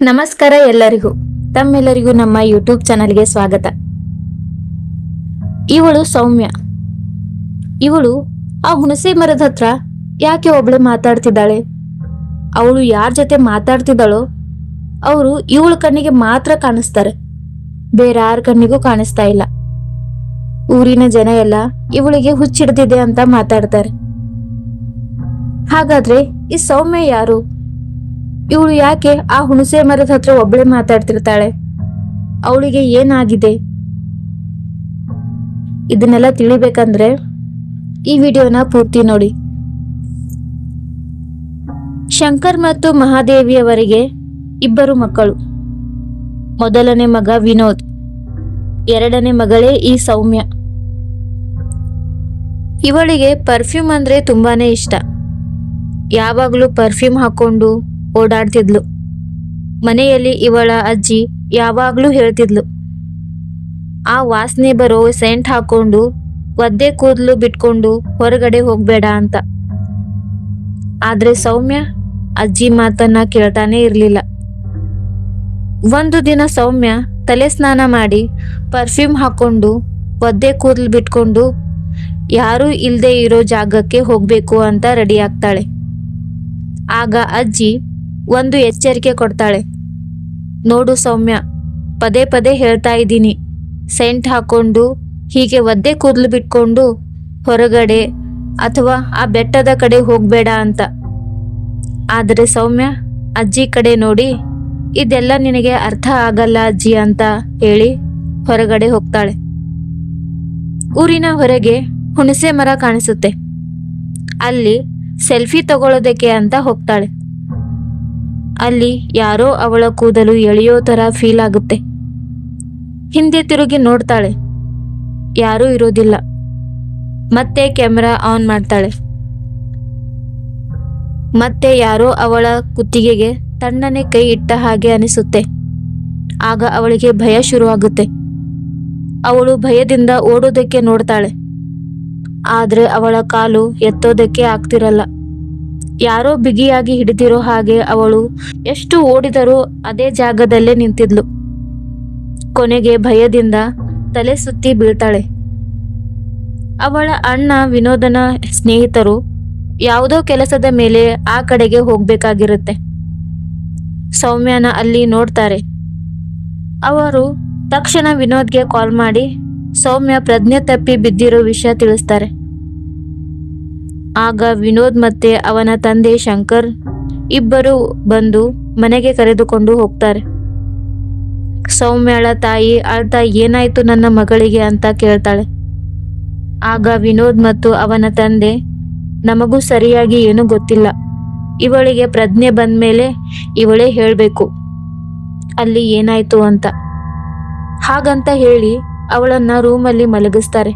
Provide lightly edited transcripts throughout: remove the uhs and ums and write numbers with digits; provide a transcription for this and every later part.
ನಮಸ್ಕಾರ ಎಲ್ಲರಿಗೂ. ತಮ್ಮೆಲ್ಲರಿಗೂ ನಮ್ಮ ಯೂಟ್ಯೂಬ್ ಚಾನಲ್ಗೆ ಸ್ವಾಗತ. ಇವಳು ಸೌಮ್ಯ. ಇವಳು ಆ ಹುಣಸೆ ಮರದ ಹತ್ರ ಯಾಕೆ ಒಬ್ಳೆ ಮಾತಾಡ್ತಿದ್ದಾಳೆ? ಅವಳು ಯಾರ ಜೊತೆ ಮಾತಾಡ್ತಿದ್ದಾಳೋ ಅವರು ಇವಳ ಕಣ್ಣಿಗೆ ಮಾತ್ರ ಕಾಣಿಸ್ತಾರೆ, ಬೇರೆ ಯಾರ ಕಣ್ಣಿಗೂ ಕಾಣಿಸ್ತಾ ಇಲ್ಲ. ಊರಿನ ಜನ ಎಲ್ಲ ಇವಳಿಗೆ ಹುಚ್ಚಿಡ್ದಿದೆ ಅಂತ ಮಾತಾಡ್ತಾರೆ. ಹಾಗಾದ್ರೆ ಈ ಸೌಮ್ಯ ಯಾರು? ಇವಳು ಯಾಕೆ ಆ ಹುಣಸೆ ಮರದ ಹತ್ರ ಒಬ್ಳೆ ಮಾತಾಡ್ತಿರ್ತಾಳೆ? ಅವಳಿಗೆ ಏನಾಗಿದೆ? ಇದನ್ನೆಲ್ಲ ತಿಳಿಬೇಕಂದ್ರೆ ಈ ವಿಡಿಯೋನ ಪೂರ್ತಿ ನೋಡಿ. ಶಂಕರ್ ಮತ್ತು ಮಹಾದೇವಿಯವರಿಗೆ ಇಬ್ಬರು ಮಕ್ಕಳು. ಮೊದಲನೇ ಮಗ ವಿನೋದ್, ಎರಡನೇ ಮಗಳೇ ಈ ಸೌಮ್ಯ. ಇವಳಿಗೆ ಪರ್ಫ್ಯೂಮ್ ಅಂದ್ರೆ ತುಂಬಾನೇ ಇಷ್ಟ. ಯಾವಾಗ್ಲೂ ಪರ್ಫ್ಯೂಮ್ ಹಾಕೊಂಡು ಓಡಾಡ್ತಿದ್ಲು. ಮನೆಯಲ್ಲಿ ಇವಳ ಅಜ್ಜಿ ಯಾವಾಗ್ಲೂ ಹೇಳ್ತಿದ್ಲು, ಆ ವಾಸನೆ ಬರೋ ಸೆಂಟ್ ಹಾಕೊಂಡು ಒದ್ದೆ ಕೂದಲು ಬಿಟ್ಕೊಂಡು ಹೊರಗಡೆ ಹೋಗ್ಬೇಡ ಅಂತ. ಆದ್ರೆ ಸೌಮ್ಯ ಅಜ್ಜಿ ಮಾತನ್ನ ಕೇಳ್ತಾನೆ ಇರ್ಲಿಲ್ಲ. ಒಂದು ದಿನ ಸೌಮ್ಯ ತಲೆ ಸ್ನಾನ ಮಾಡಿ ಪರ್ಫ್ಯೂಮ್ ಹಾಕೊಂಡು ಒದ್ದೆ ಕೂದಲು ಬಿಟ್ಕೊಂಡು ಯಾರೂ ಇಲ್ದೆ ಇರೋ ಜಾಗಕ್ಕೆ ಹೋಗ್ಬೇಕು ಅಂತ ರೆಡಿ ಆಗ್ತಾಳೆ. ಆಗ ಅಜ್ಜಿ ಒಂದು ಎಚ್ಚರಿಕೆ ಕೊಡ್ತಾಳೆ. ನೋಡು ಸೌಮ್ಯ, ಪದೇ ಪದೇ ಹೇಳ್ತಾ ಇದ್ದೀನಿ, ಸೆಂಟ್ ಹಾಕೊಂಡು ಹೀಗೆ ಒದ್ದೆ ಕೂದಲು ಬಿಟ್ಕೊಂಡು ಹೊರಗಡೆ ಅಥವಾ ಆ ಬೆಟ್ಟದ ಕಡೆ ಹೋಗ್ಬೇಡ ಅಂತ. ಆದರೆ ಸೌಮ್ಯ ಅಜ್ಜಿ ಕಡೆ ನೋಡಿ, ಇದೆಲ್ಲ ನಿನಗೆ ಅರ್ಥ ಆಗಲ್ಲ ಅಜ್ಜಿ ಅಂತ ಹೇಳಿ ಹೊರಗಡೆ ಹೋಗ್ತಾಳೆ. ಊರಿನ ಹೊರಗೆ ಹುಣಸೆ ಮರ ಕಾಣಿಸುತ್ತೆ. ಅಲ್ಲಿ ಸೆಲ್ಫಿ ತಗೊಳ್ಳೋದಕ್ಕೆ ಅಂತ ಹೋಗ್ತಾಳೆ. ಅಲ್ಲಿ ಯಾರೋ ಅವಳ ಕೂದಲು ಎಳೆಯೋ ತರ ಫೀಲ್ ಆಗುತ್ತೆ. ಹಿಂದೆ ತಿರುಗಿ ನೋಡ್ತಾಳೆ, ಯಾರೂ ಇರೋದಿಲ್ಲ. ಮತ್ತೆ ಕ್ಯಾಮೆರಾ ಆನ್ ಮಾಡ್ತಾಳೆ. ಮತ್ತೆ ಯಾರೋ ಅವಳ ಕುತ್ತಿಗೆಗೆ ತಣ್ಣನೆ ಕೈ ಇಟ್ಟ ಹಾಗೆ ಅನಿಸುತ್ತೆ. ಆಗ ಅವಳಿಗೆ ಭಯ ಶುರುವಾಗುತ್ತೆ. ಅವಳು ಭಯದಿಂದ ಓಡೋದಕ್ಕೆ ನೋಡ್ತಾಳೆ. ಆದ್ರೆ ಅವಳ ಕಾಲು ಎತ್ತೋದಕ್ಕೆ ಆಗ್ತಿರಲ್ಲ. ಯಾರೋ ಬಿಗಿಯಾಗಿ ಹಿಡಿದಿರೋ ಹಾಗೆ ಅವಳು ಎಷ್ಟು ಓಡಿದರೂ ಅದೇ ಜಾಗದಲ್ಲೇ ನಿಂತಿದ್ಲು. ಕೊನೆಗೆ ಭಯದಿಂದ ತಲೆ ಸುತ್ತಿ ಬೀಳ್ತಾಳೆ. ಅವಳ ಅಣ್ಣ ವಿನೋದನ ಸ್ನೇಹಿತರು ಯಾವುದೋ ಕೆಲಸದ ಮೇಲೆ ಆ ಕಡೆಗೆ ಹೋಗ್ಬೇಕಾಗಿರುತ್ತೆ. ಸೌಮ್ಯನ ಅಲ್ಲಿ ನೋಡ್ತಾರೆ. ಅವರು ತಕ್ಷಣ ವಿನೋದ್ಗೆ ಕಾಲ್ ಮಾಡಿ ಸೌಮ್ಯ ಪ್ರಜ್ಞೆ ತಪ್ಪಿ ಬಿದ್ದಿರೋ ವಿಷಯ ತಿಳಿಸ್ತಾರೆ. ಆಗ ವಿನೋದ್ ಮತ್ತೆ ಅವನ ತಂದೆ ಶಂಕರ್ ಇಬ್ಬರು ಬಂದು ಮನೆಗೆ ಕರೆದುಕೊಂಡು ಹೋಗ್ತಾರೆ. ಸೌಮ್ಯಳ ತಾಯಿ ಅಳ್ತಾ ಏನಾಯ್ತು ನನ್ನ ಮಗಳಿಗೆ ಅಂತ ಕೇಳ್ತಾಳೆ. ಆಗ ವಿನೋದ್ ಮತ್ತು ಅವನ ತಂದೆ, ನಮಗೂ ಸರಿಯಾಗಿ ಏನೂ ಗೊತ್ತಿಲ್ಲ, ಇವಳಿಗೆ ಪ್ರಜ್ಞೆ ಬಂದ್ಮೇಲೆ ಇವಳೇ ಹೇಳ್ಬೇಕು ಅಲ್ಲಿ ಏನಾಯ್ತು ಅಂತ. ಹಾಗಂತ ಹೇಳಿ ಅವಳನ್ನ ರೂಮಲ್ಲಿ ಮಲಗಿಸ್ತಾರೆ.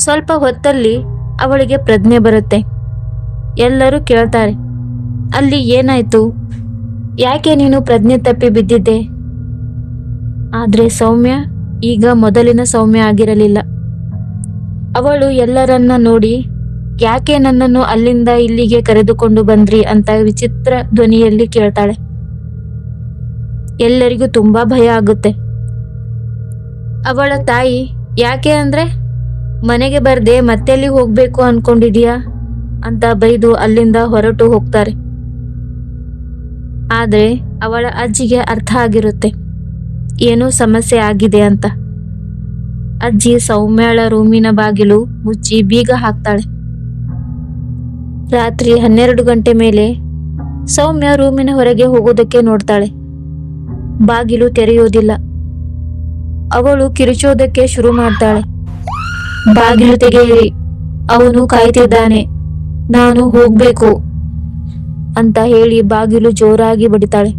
ಸ್ವಲ್ಪ ಹೊತ್ತಲ್ಲಿ ಅವಳಿಗೆ ಪ್ರಜ್ಞೆ ಬರುತ್ತೆ. ಎಲ್ಲರೂ ಕೇಳ್ತಾರೆ, ಅಲ್ಲಿ ಏನಾಯ್ತು, ಯಾಕೆ ನೀನು ಪ್ರಜ್ಞೆ ತಪ್ಪಿ ಬಿದ್ದಿದ್ದೆ? ಆದ್ರೆ ಸೌಮ್ಯ ಈಗ ಮೊದಲಿನ ಸೌಮ್ಯ ಆಗಿರಲಿಲ್ಲ. ಅವಳು ಎಲ್ಲರನ್ನ ನೋಡಿ, ಯಾಕೆ ನನ್ನನ್ನು ಅಲ್ಲಿಂದ ಇಲ್ಲಿಗೆ ಕರೆದುಕೊಂಡು ಬಂದ್ರಿ ಅಂತ ವಿಚಿತ್ರ ಧ್ವನಿಯಲ್ಲಿ ಕೇಳ್ತಾಳೆ. ಎಲ್ಲರಿಗೂ ತುಂಬಾ ಭಯ ಆಗುತ್ತೆ. ಅವಳ ತಾಯಿ, ಯಾಕೆ ಅಂದ್ರೆ ಮನೆಗೆ ಬರ್ದೆ ಮತ್ತೆಲ್ಲಿ ಹೋಗ್ಬೇಕು ಅನ್ಕೊಂಡಿದ್ಯಾ ಅಂತ ಬೈದು ಅಲ್ಲಿಂದ ಹೊರಟು ಹೋಗ್ತಾರೆ. ಆದ್ರೆ ಅವಳ ಅಜ್ಜಿಗೆ ಅರ್ಥ ಆಗಿರುತ್ತೆ ಏನೋ ಸಮಸ್ಯೆ ಆಗಿದೆ ಅಂತ. ಅಜ್ಜಿ ಸೌಮ್ಯಳ ರೂಮಿನ ಬಾಗಿಲು ಮುಚ್ಚಿ ಬೀಗ ಹಾಕ್ತಾಳೆ. ರಾತ್ರಿ 12 ಗಂಟೆ ಮೇಲೆ ಸೌಮ್ಯ ರೂಮಿನ ಹೊರಗೆ ಹೋಗೋದಕ್ಕೆ ನೋಡ್ತಾಳೆ. ಬಾಗಿಲು ತೆರೆಯೋದಿಲ್ಲ. ಅವಳು ಕಿರುಚೋದಕ್ಕೆ ಶುರು ಮಾಡ್ತಾಳೆ. ಬಾಗಿಲು ತೆಗೆಯಿರಿ, ಅವನು ಕಾಯ್ತಿದ್ದಾನೆ, ನಾನು ಹೋಗ್ಬೇಕು ಅಂತ ಹೇಳಿ ಬಾಗಿಲು ಜೋರಾಗಿ ಬಡಿತಾಳೆ.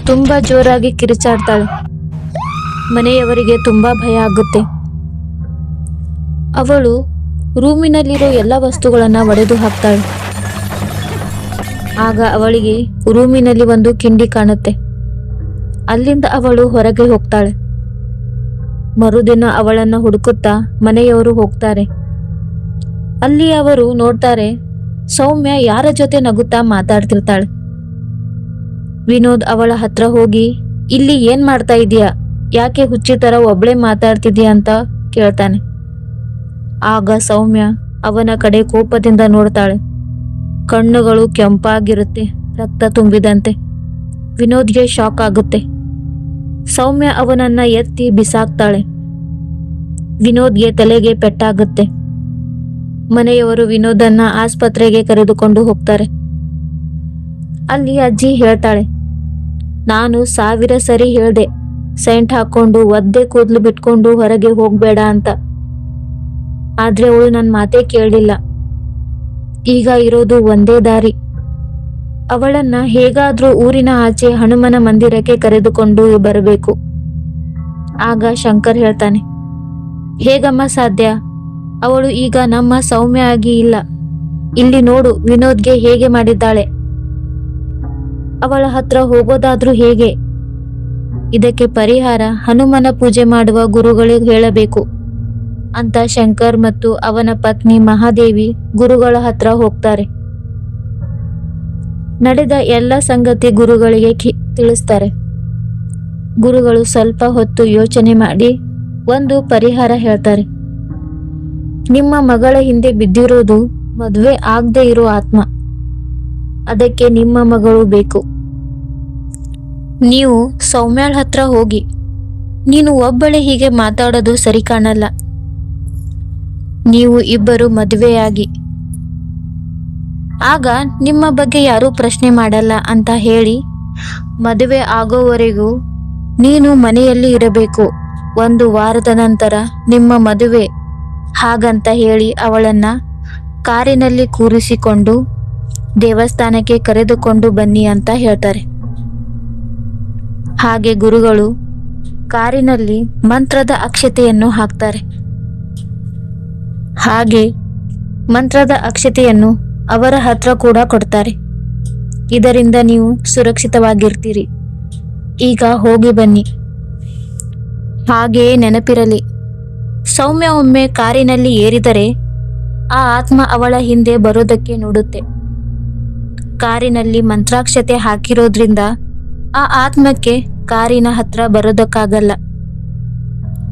ತುಂಬಾ ಜೋರಾಗಿ ಕಿರುಚಾಡ್ತಾಳೆ. ಮನೆಯವರಿಗೆ ತುಂಬಾ ಭಯ ಆಗುತ್ತೆ. ಅವಳು ರೂಮಿನಲ್ಲಿರೋ ಎಲ್ಲ ವಸ್ತುಗಳನ್ನ ಒಡೆದು ಹಾಕ್ತಾಳೆ. ಆಗ ಅವಳಿಗೆ ರೂಮಿನಲ್ಲಿ ಒಂದು ಕಿಂಡಿ ಕಾಣುತ್ತೆ. ಅಲ್ಲಿಂದ ಅವಳು ಹೊರಗೆ ಹೋಗ್ತಾಳೆ. ಮರುದಿನ ಅವಳನ್ನ ಹುಡುಕುತ್ತಾ ಮನೆಯವರು ಹೋಗ್ತಾರೆ. ಅಲ್ಲಿ ಅವರು ನೋಡ್ತಾರೆ, ಸೌಮ್ಯ ಯಾರ ಜೊತೆ ನಗುತ್ತಾ ಮಾತಾಡ್ತಿರ್ತಾಳೆ. ವಿನೋದ್ ಅವಳ ಹತ್ರ ಹೋಗಿ, ಇಲ್ಲಿ ಏನ್ ಮಾಡ್ತಾ ಇದೀಯಾ, ಯಾಕೆ ಹುಚ್ಚಿ ತರ ಒಬ್ಳೆ ಮಾತಾಡ್ತಿದ್ಯಾ ಅಂತ ಕೇಳ್ತಾನೆ. ಆಗ ಸೌಮ್ಯ ಅವನ ಕಡೆ ಕೋಪದಿಂದ ನೋಡ್ತಾಳೆ. ಕಣ್ಣುಗಳು ಕೆಂಪಾಗಿರುತ್ತೆ, ರಕ್ತ ತುಂಬಿದಂತೆ. ವಿನೋದ್ಗೆ ಶಾಕ್ ಆಗುತ್ತೆ. ಸೌಮ್ಯ ಅವನನ್ನ ಎತ್ತಿ ಬಿಸಾಕ್ತಾಳೆ. ವಿನೋದ್ಗೆ ತಲೆಗೆ ಪೆಟ್ಟಾಗುತ್ತೆ. ಮನೆಯವರು ವಿನೋದನ್ನ ಆಸ್ಪತ್ರೆಗೆ ಕರೆದುಕೊಂಡು ಹೋಗ್ತಾರೆ. ಅಲ್ಲಿ ಅಜ್ಜಿ ಹೇಳ್ತಾಳೆ, ನಾನು 1000 ಸರಿ ಹೇಳ್ದೆ, ಸೆಂಟ್ ಹಾಕೊಂಡು ಒದ್ದೆ ಕೂದಲು ಬಿಟ್ಕೊಂಡು ಹೊರಗೆ ಹೋಗ್ಬೇಡ ಅಂತ. ಆದ್ರೆ ಅವಳು ನನ್ನ ಮಾತೇ ಕೇಳಲಿಲ್ಲ. ಈಗ ಇರೋದು ಒಂದೇ ದಾರಿ, ಅವಳನ್ನ ಹೇಗಾದ್ರೂ ಊರಿನ ಆಚೆ ಹನುಮನ ಮಂದಿರಕ್ಕೆ ಕರೆದುಕೊಂಡು ಬರಬೇಕು. ಆಗ ಶಂಕರ್ ಹೇಳ್ತಾನೆ, ಹೇಗಮ್ಮ ಸಾಧ್ಯ, ಅವಳು ಈಗ ನಮ್ಮ ಸೌಮ್ಯ ಆಗಿ ಇಲ್ಲ. ಇಲ್ಲಿ ನೋಡು ವಿನೋದ್ಗೆ ಹೇಗೆ ಮಾಡಿದ್ದಾಳೆ, ಅವಳ ಹತ್ರ ಹೋಗೋದಾದ್ರೂ ಹೇಗೆ? ಇದಕ್ಕೆ ಪರಿಹಾರ ಹನುಮನ ಪೂಜೆ ಮಾಡುವ ಗುರುಗಳಿಗೆ ಹೇಳಬೇಕು ಅಂತ ಶಂಕರ್ ಮತ್ತು ಅವನ ಪತ್ನಿ ಮಹಾದೇವಿ ಗುರುಗಳ ಹತ್ರ ಹೋಗ್ತಾರೆ. ನಡೆದ ಎಲ್ಲ ಸಂಗತಿ ಗುರುಗಳಿಗೆ ತಿಳಿಸ್ತಾರೆ. ಗುರುಗಳು ಸ್ವಲ್ಪ ಹೊತ್ತು ಯೋಚನೆ ಮಾಡಿ ಒಂದು ಪರಿಹಾರ ಹೇಳ್ತಾರೆ. ನಿಮ್ಮ ಮಗಳ ಹಿಂದೆ ಬಿದ್ದಿರೋದು ಮದುವೆ ಆಗದೆ ಇರೋ ಆತ್ಮ, ಅದಕ್ಕೆ ನಿಮ್ಮ ಮಗಳು ಬೇಕು. ನೀವು ಸೌಮ್ಯಾಳ್ ಹತ್ರ ಹೋಗಿ, ನೀನು ಒಬ್ಬಳೆ ಹೀಗೆ ಮಾತಾಡೋದು ಸರಿ ಕಾಣಲ್ಲ, ನೀವು ಇಬ್ಬರು ಮದುವೆಯಾಗಿ, ಆಗ ನಿಮ್ಮ ಬಗ್ಗೆ ಯಾರೂ ಪ್ರಶ್ನೆ ಮಾಡಲ್ಲ ಅಂತ ಹೇಳಿ ಮದುವೆ ಆಗೋವರೆಗೂ ನೀನು ಮನೆಯಲ್ಲಿ ಇರಬೇಕು. 1 ವಾರದ ನಂತರ ನಿಮ್ಮ ಮದುವೆ ಹಾಗಂತ ಹೇಳಿ ಅವಳನ್ನ ಕಾರಿನಲ್ಲಿ ಕೂರಿಸಿಕೊಂಡು ದೇವಸ್ಥಾನಕ್ಕೆ ಕರೆದುಕೊಂಡು ಬನ್ನಿ ಅಂತ ಹೇಳ್ತಾರೆ. ಹಾಗೆ ಗುರುಗಳು ಕಾರಿನಲ್ಲಿ ಮಂತ್ರದ ಅಕ್ಷತೆಯನ್ನು ಹಾಕ್ತಾರೆ. ಹಾಗೆ ಮಂತ್ರದ ಅಕ್ಷತೆಯನ್ನು ಅವರ ಹತ್ರ ಕೂಡ ಕೊಡ್ತಾರೆ. ಇದರಿಂದ ನೀವು ಸುರಕ್ಷಿತವಾಗಿರ್ತೀರಿ, ಈಗ ಹೋಗಿ ಬನ್ನಿ. ಹಾಗೆಯೇ ನೆನಪಿರಲಿ, ಸೌಮ್ಯ ಒಮ್ಮೆ ಕಾರಿನಲ್ಲಿ ಏರಿದರೆ ಆ ಆತ್ಮ ಅವಳ ಹಿಂದೆ ಬರೋದಕ್ಕೆ ನೋಡುತ್ತೆ. ಕಾರಿನಲ್ಲಿ ಮಂತ್ರಾಕ್ಷತೆ ಹಾಕಿರೋದ್ರಿಂದ ಆ ಆತ್ಮಕ್ಕೆ ಕಾರಿನ ಹತ್ರ ಬರೋದಕ್ಕಾಗಲ್ಲ.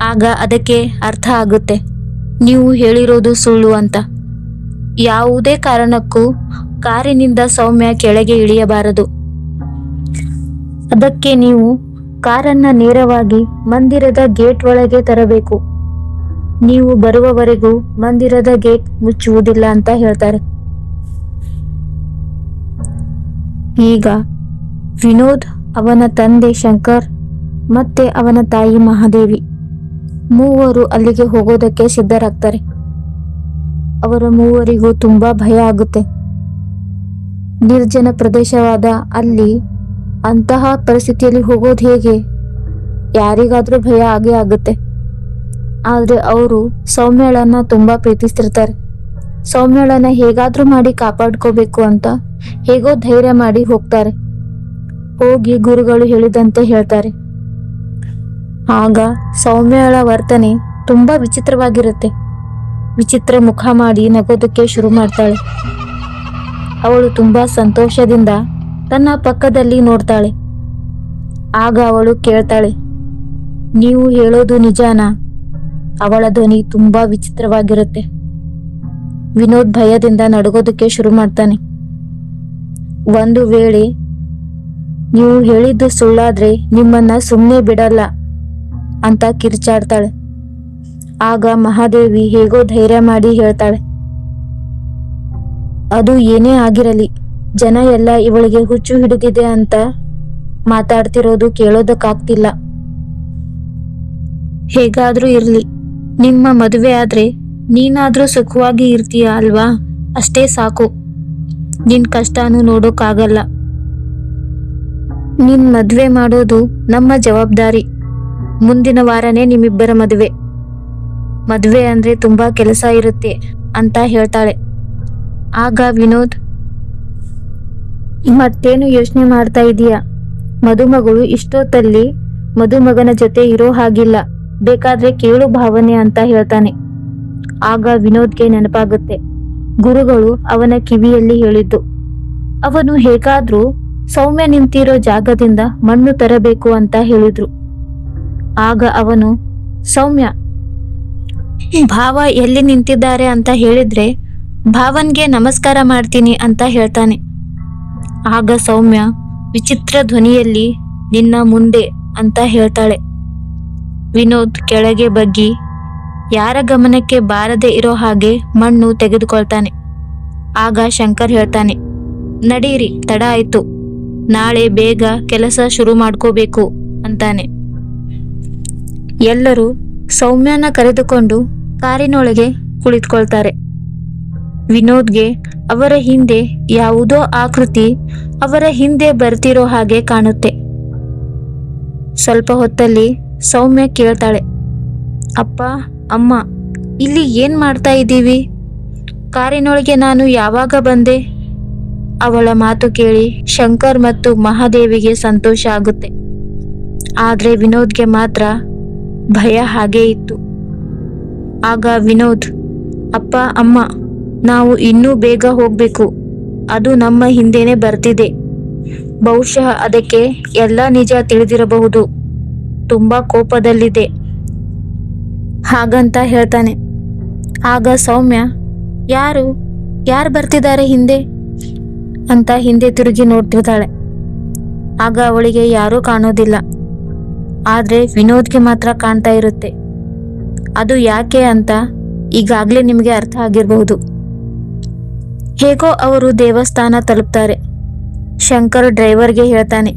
ಆಗ ಅದಕ್ಕೆ ಅರ್ಥ ಆಗುತ್ತೆ ನೀವು ಹೇಳಿರೋದು ಸುಳ್ಳು ಅಂತ. ಯಾವುದೇ ಕಾರಣಕ್ಕೂ ಕಾರಿನಿಂದ ಸೌಮ್ಯ ಕೆಳಗೆ ಇಳಿಯಬಾರದು. ಅದಕ್ಕೆ ನೀವು ಕಾರನ್ನ ನೇರವಾಗಿ ಮಂದಿರದ ಗೇಟ್ ಒಳಗೆ ತರಬೇಕು. ನೀವು ಬರುವವರೆಗೂ ಮಂದಿರದ ಗೇಟ್ ಮುಚ್ಚುವುದಿಲ್ಲ ಅಂತ ಹೇಳ್ತಾರೆ. ಈಗ ವಿನೋದ್, ಅವನ ತಂದೆ ಶಂಕರ್ ಮತ್ತೆ ಅವನ ತಾಯಿ ಮಹಾದೇವಿ ಮೂವರು ಅಲ್ಲಿಗೆ ಹೋಗೋದಕ್ಕೆ ಸಿದ್ಧರಾಗ್ತಾರೆ. ಅವರ ಮೂವರಿಗೂ ತುಂಬಾ ಭಯ ಆಗುತ್ತೆ. ನಿರ್ಜನ ಪ್ರದೇಶವಾದ ಅಲ್ಲಿ ಅಂತಹ ಪರಿಸ್ಥಿತಿಯಲ್ಲಿ ಹೋಗೋದು ಹೇಗೆ? ಯಾರಿಗಾದ್ರೂ ಭಯ ಆಗೇ ಆಗುತ್ತೆ. ಆದ್ರೆ ಅವರು ಸೌಮ್ಯಳನ್ನ ತುಂಬಾ ಪ್ರೀತಿಸ್ತಿರ್ತಾರೆ. ಸೌಮ್ಯಳನ್ನ ಹೇಗಾದ್ರೂ ಮಾಡಿ ಕಾಪಾಡ್ಕೋಬೇಕು ಅಂತ ಹೇಗೋ ಧೈರ್ಯ ಮಾಡಿ ಹೋಗ್ತಾರೆ. ಹೋಗಿ ಗುರುಗಳು ಹೇಳಿದಂತೆ ಹೇಳ್ತಾರೆ. ಆಗ ಸೌಮ್ಯಳ ವರ್ತನೆ ತುಂಬಾ ವಿಚಿತ್ರವಾಗಿರುತ್ತೆ. ವಿಚಿತ್ರ ಮುಖ ಮಾಡಿ ನಗೋದಕ್ಕೆ ಶುರು ಮಾಡ್ತಾಳೆ. ಅವಳು ತುಂಬಾ ಸಂತೋಷದಿಂದ ತನ್ನ ಪಕ್ಕದಲ್ಲಿ ನೋಡ್ತಾಳೆ. ಆಗ ಅವಳು ಕೇಳ್ತಾಳೆ, ನೀವು ಹೇಳೋದು ನಿಜಾನಾ? ಅವಳ ಧ್ವನಿ ತುಂಬಾ ವಿಚಿತ್ರವಾಗಿರುತ್ತೆ. ವಿನೋದ್ ಭಯದಿಂದ ನಡುಗೋದಕ್ಕೆ ಶುರು ಮಾಡ್ತಾನೆ. ಒಂದು ವೇಳೆ ನೀವು ಹೇಳಿದ್ದು ಸುಳ್ಳಾದ್ರೆ ನಿಮ್ಮನ್ನ ಸುಮ್ಮನೆ ಬಿಡಲ್ಲ ಅಂತ ಕಿರ್ಚಾಡ್ತಾಳೆ. ಆಗ ಮಹಾದೇವಿ ಹೇಗೋ ಧೈರ್ಯ ಮಾಡಿ ಹೇಳ್ತಾಳೆ, ಅದು ಏನೇ ಆಗಿರಲಿ, ಜನ ಎಲ್ಲ ಇವಳಿಗೆ ಹುಚ್ಚು ಹಿಡಿದಿದೆ ಅಂತ ಮಾತಾಡ್ತಿರೋದು ಕೇಳೋದಕ್ಕಾಗ್ತಿಲ್ಲ. ಹೇಗಾದ್ರೂ ಇರ್ಲಿ, ನಿಮ್ಮ ಮದುವೆ ಆದ್ರೆ ನೀನಾದ್ರೂ ಸುಖವಾಗಿ ಇರ್ತೀಯ ಅಲ್ವಾ? ಅಷ್ಟೇ ಸಾಕು. ನಿನ್ ಕಷ್ಟನೂ ನೋಡೋಕ್ಕಾಗಲ್ಲ. ನಿನ್ ಮದ್ವೆ ಮಾಡೋದು ನಮ್ಮ ಜವಾಬ್ದಾರಿ. ಮುಂದಿನ ವಾರನೇ ನಿಮ್ಮಿಬ್ಬರ ಮದುವೆ ಅಂದ್ರೆ ತುಂಬಾ ಕೆಲಸ ಇರುತ್ತೆ ಅಂತ ಹೇಳ್ತಾಳೆ. ಆಗ ವಿನೋದ್, ಮತ್ತೇನು ಯೋಚನೆ ಮಾಡ್ತಾ ಇದೀಯಾ? ಮದುಮಗಳು ಇಷ್ಟೊತ್ತಲ್ಲಿ ಮದುಮಗನ ಜೊತೆ ಇರೋ ಹಾಗಿಲ್ಲ, ಬೇಕಾದ್ರೆ ಕೇಳು ಭಾವನೆ ಅಂತ ಹೇಳ್ತಾನೆ. ಆಗ ವಿನೋದ್ಗೆ ನೆನಪಾಗುತ್ತೆ ಗುರುಗಳು ಅವನ ಕಿವಿಯಲ್ಲಿ ಹೇಳಿದ್ದು. ಅವನು ಹೇಗಾದ್ರೂ ಸೌಮ್ಯ ನಿಂತಿರೋ ಜಾಗದಿಂದ ಮಣ್ಣು ತರಬೇಕು ಅಂತ ಹೇಳಿದ್ರು. ಆಗ ಅವನು, ಸೌಮ್ಯ, ಭಾವ ಎಲ್ಲಿ ನಿಂತಿದ್ದಾರೆ ಅಂತ ಹೇಳಿದ್ರೆ ಭಾವನ್ಗೆ ನಮಸ್ಕಾರ ಮಾಡ್ತೀನಿ ಅಂತ ಹೇಳ್ತಾನೆ. ಆಗ ಸೌಮ್ಯ ವಿಚಿತ್ರ ಧ್ವನಿಯಲ್ಲಿ, ನಿನ್ನ ಮುಂದೆ ಅಂತ ಹೇಳ್ತಾಳೆ. ವಿನೋದ್ ಕೆಳಗೆ ಬಗ್ಗಿ ಯಾರ ಗಮನಕ್ಕೆ ಬಾರದೆ ಇರೋ ಹಾಗೆ ಮಣ್ಣು ತೆಗೆದುಕೊಳ್ತಾನೆ. ಆಗ ಶಂಕರ್ ಹೇಳ್ತಾನೆ, ನಡೀರಿ, ತಡ ಆಯ್ತು, ನಾಳೆ ಬೇಗ ಕೆಲಸ ಶುರು ಮಾಡ್ಕೋಬೇಕು ಅಂತಾನೆ. ಎಲ್ಲರೂ ಸೌಮ್ಯನ ಕರೆದುಕೊಂಡು ಕಾರಿನೊಳಗೆ ಕುಳಿತುಕೊಳ್ತಾರೆ. ವಿನೋದ್ಗೆ ಅವರ ಹಿಂದೆ ಯಾವುದೋ ಆಕೃತಿ ಅವರ ಹಿಂದೆ ಬರ್ತಿರೋ ಹಾಗೆ ಕಾಣುತ್ತೆ. ಸ್ವಲ್ಪ ಹೊತ್ತಲ್ಲಿ ಸೌಮ್ಯ ಕೇಳ್ತಾಳೆ, ಅಪ್ಪ, ಅಮ್ಮ, ಇಲ್ಲಿ ಏನ್ ಮಾಡ್ತಾ ಇದ್ದೀವಿ? ಕಾರಿನೊಳಗೆ ನಾನು ಯಾವಾಗ ಬಂದೆ? ಅವಳ ಮಾತು ಕೇಳಿ ಶಂಕರ್ ಮತ್ತು ಮಹಾದೇವಿಗೆ ಸಂತೋಷ ಆಗುತ್ತೆ. ಆದ್ರೆ ವಿನೋದ್ಗೆ ಮಾತ್ರ ಭಯ ಹಾಗೇ ಇತ್ತು. ಆಗ ವಿನೋದ್, ಅಪ್ಪ, ಅಮ್ಮ, ನಾವು ಇನ್ನೂ ಬೇಗ ಹೋಗ್ಬೇಕು, ಅದು ನಮ್ಮ ಹಿಂದೆನೆ ಬರ್ತಿದೆ, ಬಹುಶಃ ಅದಕ್ಕೆ ಎಲ್ಲ ನಿಜ ತಿಳಿದಿರಬಹುದು, ತುಂಬಾ ಕೋಪದಲ್ಲಿದೆ ಹಾಗಂತ ಹೇಳ್ತಾನೆ. ಆಗ ಸೌಮ್ಯ, ಯಾರು ಬರ್ತಿದ್ದಾರೆ ಹಿಂದೆ ಅಂತ ಹಿಂದೆ ತಿರುಗಿ ನೋಡ್ತಿರ್ತಾಳೆ. ಆಗ ಅವಳಿಗೆ ಯಾರೂ ಕಾಣೋದಿಲ್ಲ, ಆದ್ರೆ ವಿನೋದ್ಗೆ ಮಾತ್ರ ಕಾಣ್ತಾ ಇರುತ್ತೆ. ಅದು ಯಾಕೆ ಅಂತ ಈಗಾಗ್ಲೇ ನಿಮಗೆ ಅರ್ಥ ಆಗಿರಬಹುದು. ಹೇಗೋ ಅವರು ದೇವಸ್ಥಾನ ತಲುಪ್ತಾರೆ. ಶಂಕರ್ ಡ್ರೈವರ್ಗೆ ಹೇಳ್ತಾನೆ,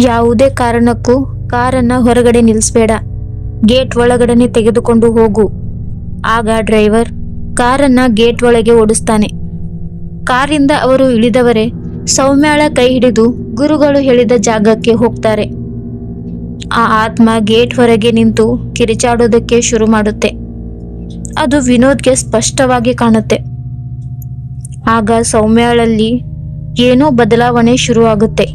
ಯಾವುದೇ ಕಾರಣಕ್ಕೂ ಕಾರನ್ನ ಹೊರಗಡೆ ನಿಲ್ಲಿಸ್ಬೇಡ, ಗೇಟ್ ಒಳಗಡೆನೆ ತೆಗೆದುಕೊಂಡು ಹೋಗು. ಆಗ ಡ್ರೈವರ್ ಕಾರನ್ನ ಗೇಟ್ ಒಳಗೆ ಓಡಿಸ್ತಾನೆ. ಕಾರಿಂದ ಅವರು ಇಳಿದವರೇ ಸೌಮ್ಯಾಳ ಕೈ ಹಿಡಿದು ಗುರುಗಳು ಹೇಳಿದ ಜಾಗಕ್ಕೆ ಹೋಗ್ತಾರೆ. ಆ ಆತ್ಮ ಗೇಟ್ ಹೊರಗೆ ನಿಂತು ಕಿರಿಚಾಡೋದಕ್ಕೆ ಶುರು ಮಾಡುತ್ತೆ. ಅದು ವಿನೋದ್ಗೆ ಸ್ಪಷ್ಟವಾಗಿ ಕಾಣುತ್ತೆ. ಆಗ ಸೌಮ್ಯಾಳಲ್ಲಿ ಏನೋ ಬದಲಾವಣೆ ಶುರುವಾಗುತ್ತೆ.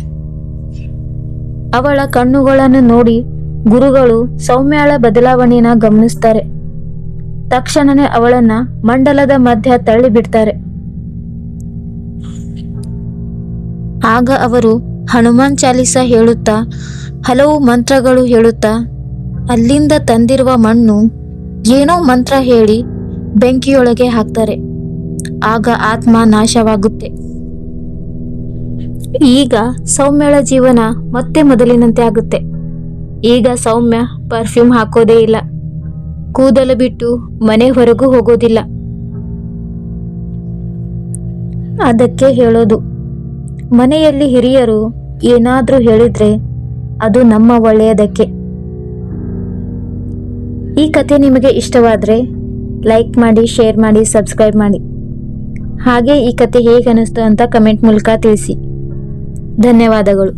ಅವಳ ಕಣ್ಣುಗಳನ್ನು ನೋಡಿ ಗುರುಗಳು ಸೌಮ್ಯಾಳ ಬದಲಾವಣೆನ ಗಮನಿಸ್ತಾರೆ. ತಕ್ಷಣನೇ ಅವಳನ್ನ ಮಂಡಲದ ಮಧ್ಯ ತಳ್ಳಿ ಬಿಡ್ತಾರೆ. ಆಗ ಅವರು ಹನುಮಾನ್ ಚಾಲಿಸ ಹೇಳುತ್ತಾ, ಹಲವು ಮಂತ್ರಗಳು ಹೇಳುತ್ತಾ, ಅಲ್ಲಿಂದ ತಂದಿರುವ ಮಣ್ಣು ಏನೋ ಮಂತ್ರ ಹೇಳಿ ಬೆಂಕಿಯೊಳಗೆ ಹಾಕ್ತಾರೆ. ಆಗ ಆತ್ಮ ನಾಶವಾಗುತ್ತೆ. ಈಗ ಸೌಮ್ಯಳ ಜೀವನ ಮತ್ತೆ ಮೊದಲಿನಂತೆ ಆಗುತ್ತೆ. ಈಗ ಸೌಮ್ಯ ಪರ್ಫ್ಯೂಮ್ ಹಾಕೋದೇ ಇಲ್ಲ, ಕೂದಲು ಬಿಟ್ಟು ಮನೆ ಹೊರಗೂ ಹೋಗೋದಿಲ್ಲ. ಅದಕ್ಕೆ ಹೇಳೋದು, ಮನೆಯಲ್ಲಿ ಹಿರಿಯರು ಏನಾದ್ರೂ ಹೇಳಿದ್ರೆ ಅದು ನಮ್ಮ ಒಳ್ಳೆಯದಕ್ಕೆ. ಈ ಕಥೆ ನಿಮಗೆ ಇಷ್ಟವಾದ್ರೆ ಲೈಕ್ ಮಾಡಿ, ಶೇರ್ ಮಾಡಿ, ಸಬ್ಸ್ಕ್ರೈಬ್ ಮಾಡಿ. ಹಾಗೆ ಈ ಕಥೆ ಹೇಗೆ ಅನಿಸ್ತು ಅಂತ ಕಮೆಂಟ್ ಮೂಲಕ ತಿಳಿಸಿ. ಧನ್ಯವಾದಗಳು.